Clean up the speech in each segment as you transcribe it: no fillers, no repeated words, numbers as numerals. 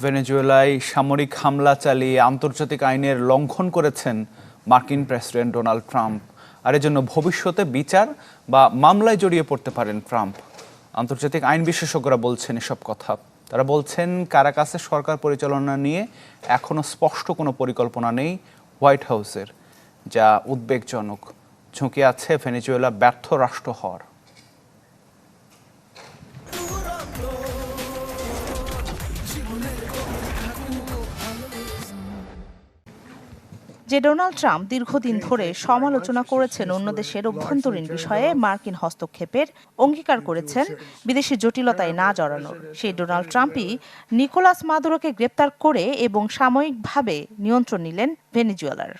ভেনেজুয়েলায় সামরিক হামলা চালিয়ে আন্তর্জাতিক আইনের লঙ্ঘন করেছেন মার্কিন প্রেসিডেন্ট ডোনাল্ড ট্রাম্প। আর এজন্য ভবিষ্যতে বিচার বা মামলায় জড়িয়ে পড়তে পারেন ট্রাম্প। আন্তর্জাতিক আইন বিশেষজ্ঞরা বলছেন এসব কথা। তারা বলছেন কারাকাসে সরকার পরিচালনা নিয়ে এখনো স্পষ্ট কোনো পরিকল্পনা নেই হোয়াইট হাউসের, যা উদ্বেগজনক। ঝুঁকি আছে ভেনেজুয়েলা ব্যর্থ রাষ্ট্র হওয়ার। যে ডোনাল্ড ট্রাম্প দীর্ঘদিন ধরে সমালোচনা করেছেন অন্য দেশের অভ্যন্তরীণ বিষয়ে মার্কিন হস্তক্ষেপের, অঙ্গীকার করেছেন বিদেশি জটিলতায় না জড়ানোর, সেই ডোনাল্ড ট্রাম্পই নিকোলাস মাদুরোকে গ্রেপ্তার করে এবং সাময়িকভাবে নিয়ন্ত্রণ নিলেন ভেনেজুয়েলার।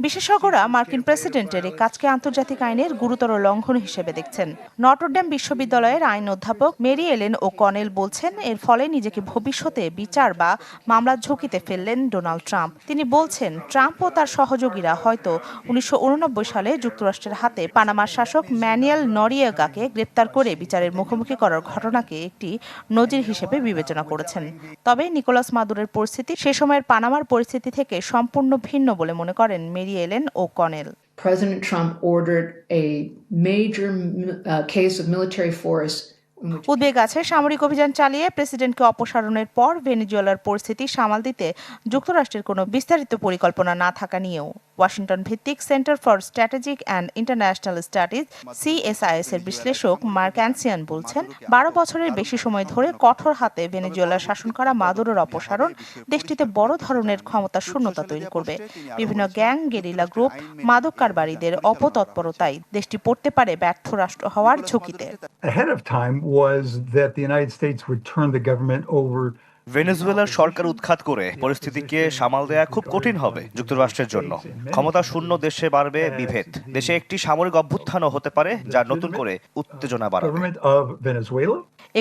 বিশেষজ্ঞরা মার্কিন প্রেসিডেন্টের এই কাজকে আন্তর্জাতিক আইনের গুরুতর লঙ্ঘন হিসেবে দেখছেন। নটরডেম বিশ্ববিদ্যালয়ের আইন অধ্যাপক মেরি এলেন ও কনেল বলছেন, এর ফলে নিজেকে ভবিষ্যতে বিচার বা মামলার ঝুঁকিতে ফেললেন ডোনাল্ড ট্রাম্প। তিনি বলছেন, ট্রাম্প ও তার সহযোগীরা হয়তো 1989 সালে যুক্তরাষ্ট্রের হাতে পানামার শাসক ম্যানুয়েল নরিয়েগাকে গ্রেপ্তার করে বিচারের মুখোমুখি করার ঘটনাকে একটি নজির হিসেবে বিবেচনা করেছেন। তবে নিকোলাস মাদুরোর পরিস্থিতি সে সময়ের পানামার পরিস্থিতি থেকে সম্পূর্ণ ভিন্ন বলে মনে করেন মেরি এলেন ও Cornell. President Trump ordered a major case of military force. উদ্বেগ আছে সামরিক অভিযান চালিয়ে প্রেসিডেন্টকে অপসারণের পর ভেনেজুয়েলার পরিস্থিতি সামাল দিতে যুক্তরাষ্ট্রের কোনো বিস্তারিত পরিকল্পনা না থাকা নিয়েও। ওয়াশিংটন ভিত্তিক centre for strategic and international studies CSIS এর বিশ্লেষক মার্ক অ্যানসিয়ান বলছেন, 12 বছরের বেশি সময় ধরে কঠোর হাতে ভেনেজুয়েলার শাসন করা মাদুরোর অপসারণ দেশটিতে বড় ধরনের ক্ষমতা শূন্যতা তৈরি করবে। বিভিন্ন গ্যাং, গেরিলা গ্রুপ, মাদক কারবারিদের অপতৎপরতায় দেশটি পড়তে পারে ব্যর্থ রাষ্ট্র হওয়ার ঝুঁকিতে। was that the United States would turn the government over. ভেনেজুয়েলার সরকার উৎখাত করে পরিস্থিতিকে সামাল দেয়া খুব কঠিন হবে যুক্তরাষ্ট্রের জন্য। ক্ষমতা শূন্য দেশে বাড়বে বিভেদ, দেশে একটি সামরিক অভ্যুত্থানও হতে পারে যা নতুন করে উত্তেজনা বাড়াবে।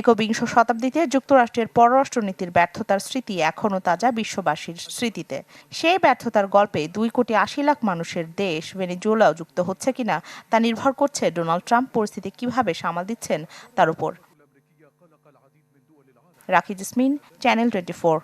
একবিংশ শতাব্দীতে যুক্তরাষ্ট্রের পররাষ্ট্রনীতির ব্যর্থতার স্মৃতি এখনো তাজা বিশ্ববাসীর স্মৃতিতে। সেই ব্যর্থতার গল্পে 2,80,00,000 মানুষের দেশ ভেনেজুয়েলাও যুক্ত হচ্ছে কিনা তা নির্ভর করছে ডোনাল্ড ট্রাম্প পরিস্থিতি কিভাবে সামাল দিচ্ছেন তার উপর। রাখি জেসমিন, চ্যানেল 24।